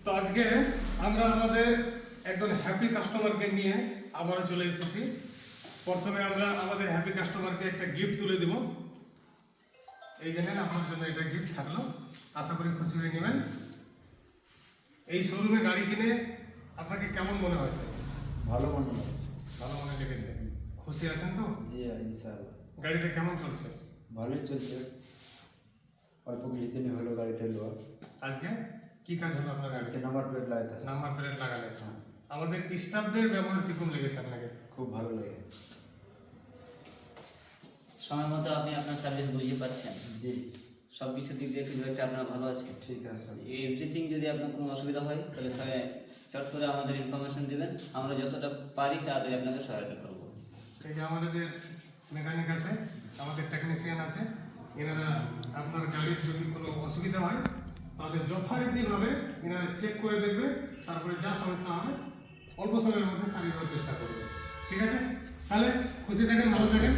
তো আজকে আমরা আমাদের একজন হ্যাপি কাস্টমারকে নিয়ে আবারও চলে এসেছি। প্রথমে আমরা আমাদের হ্যাপি কাস্টমারকে একটা গিফট তুলে দিব। এই জন্য আপনার জন্য এটা গিফট থাকলো, আশা করি খুশি হয়ে নেবেন। এই শোরুমে গাড়ি কিনে আপনাকে কেমন মনে হয়েছে? ভালো মনে হয়। ভালো মনে লেগেছে, খুশি আছেন তো? জি ইনশাআল্লাহ গাড়িটা কেমন চলছে? ভালোই চলছে। অল্প কিছুদিনই হলো গাড়িটা লোয়া। আজকে কি কাজ হলো আপনার আজকে আজকে? নাম্বার প্লেট লাগাতে আসছে। নাম্বার প্লেট লাগালেন। হ্যাঁ, আমাদের স্টাফদের ব্যবহার কিরকম লেগেছে আপনাকে? খুব ভালো লাগে। সময় মতো আপনি আপনার সার্ভিস বুঝে পাচ্ছেন, জি সব কিছু দিক দিয়ে ফিডব্যাকটা আপনার ভালো আছে। ঠিক আছে। এভরিথিং যদি আপনার কোনো অসুবিধা হয় তাহলে সবাই চট করে আমাদের ইনফরমেশন দেবেন, আমরা যতটা পারি তাড়াতাড়ি আপনাকে সহায়তা করবো। এই যে আমাদের মেকানিক আছে, আমাদের টেকনিশিয়ান আছে, এনারা আপনার গাড়ির যদি কোনো অসুবিধা হয় তাহলে যথারীতিভাবে এনারা চেক করে দেখবে, তারপরে যা সমস্যা হবে অল্প সময়ের মধ্যে সারিয়ে দেওয়ার চেষ্টা করবে। ঠিক আছে, তাহলে খুশি থাকেন, ভালো থাকেন।